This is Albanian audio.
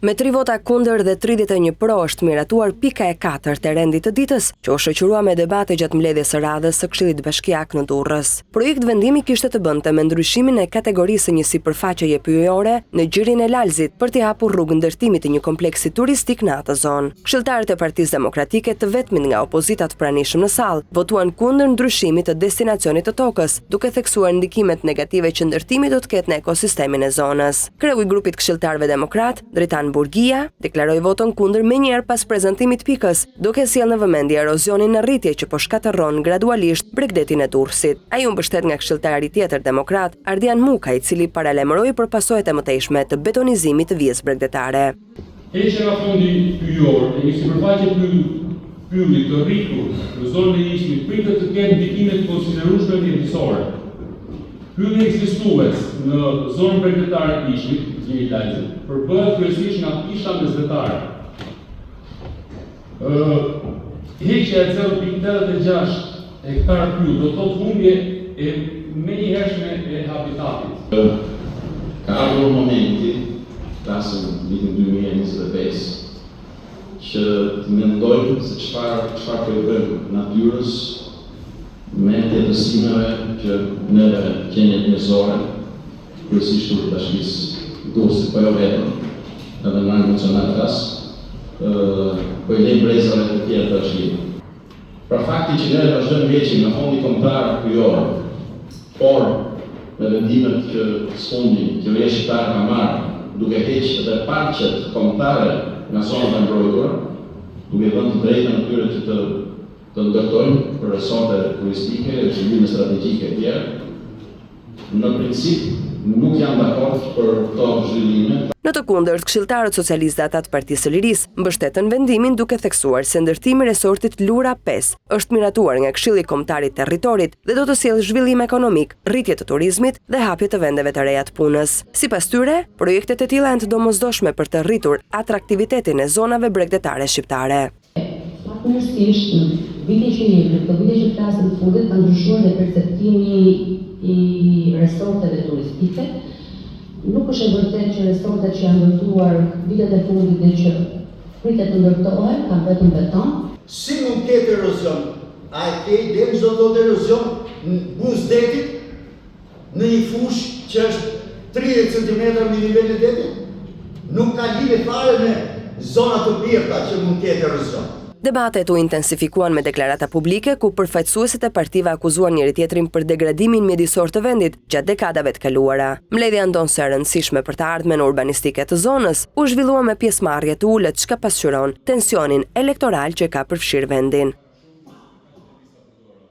Me 3 vota kundër dhe 31 pro është miratuar pika e 4 të rendit të ditës, që u shoqërua me debate gjatë mbledhjes së radhës së Këshillit Bashkiak në Durrës. Projekt vendimi kishte të bënte me ndryshimin e kategorisë një sipërfaqeje pyjore në gjirin e Lalzit për t'i hapur rrugë ndërtimit të një kompleksi turistik në atë zonë. Këshilltarët e Partisë Demokratike, të vetmit nga opozita të pranishëm në sallë, votuan kundër ndryshimit të destinacionit të tokës, duke theksuar ndikimet negative që ndërtimi do të ketë në ekosistemin e zonës. Kreu i grupit këshilltarëve demokrat, Dritan Burgia, deklaroi votën kundër menjëherë pas prezantimit pikës, duke sjellë në vëmendje erozionin në rritje që po shkatërron gradualisht Bregdetin e Durrësit. Ai u mbështet nga këshilltari tjetër demokrat, Ardian Muka, i cili paralajmëroi për pasojat e mëtejshme të betonizimit të vijës bregdetare. Heqja nga fondi pyjor e një sipërfaqe pylli të rritur në zonën e Ishmit pritet të ketë ndikime të konsiderueshme mjedisore. Pylli ekzistues në zonën bregdetare të Ishmit, gjiri Lalzit, përbëhet kryesisht nga pisha mesdhetare. Heqja e 0.86 hektar pyll do të thotë humbje e menjëhershme e habitatit. Ka ardhur momenti, klasën vitin 2025, që të mendojmë se çfarë po i bëjmë natyrës me tjetësimeve që neve qenjet njësore, kryesisht të bashkisë Durrësit, po jo vetëm, edhe në nacional klas, po i lejmë brezave të tjerë të bashkimit. Pra fakti që ne vazhdojmë heqim në fondi kombëtar pyjor, por me vendimet që sfundi qeveria shqiptare ka marrë, duke heqë edhe parqet kombëtare nga zonat e mbrojtura, duke dhënë të drejtën atyre që të ndërtojnë për resorte turistike, zhvillime strategjike e tjera, në princip nuk janë dakord për këto zhvillime. Në të kundërt, këshilltarët socialistë ata të Partisë së Lirisë mbështetën vendimin duke theksuar se ndërtimi i resortit Lura 5 është miratuar nga Këshilli Kombëtar i Territorit dhe do të sjellë zhvillim ekonomik, rritje të turizmit dhe hapje të vendeve të reja të punës. Sipas tyre, projektet e tilla janë të domosdoshme për të rritur atraktivitetin e zonave bregdetare shqiptare. Fatmirësisht, në vitin që jemi, këto vite që flasim në fundit, ka ndryshuar dhe perceptimi i resorteve turistike. Nuk është e vërtetë që resortet që janë ndërtuar vitet e fundit dhe që pritet të ndërtohen, kanë vetëm beton. Si mund të ketë erozion? A e ke ide çdo lloj erozion në buzdetit në një fushë që është 30 cm mbi nivelin e detit? Nuk ka lidhje fare me zona të pirta që mund të ketë erozion. Debatet u intensifikuan me deklarata publike ku përfaqësuesit e partive akuzuan njëri tjetrin për degradimin mjedisor të vendit gjatë dekadave të kaluara. Mbledhja ndonë së rëndësishme për të ardhmen urbanistike të zonës u zhvillua me pjesëmarrje të ulët çka pasqyron tensionin elektoral që ka përfshirë vendin.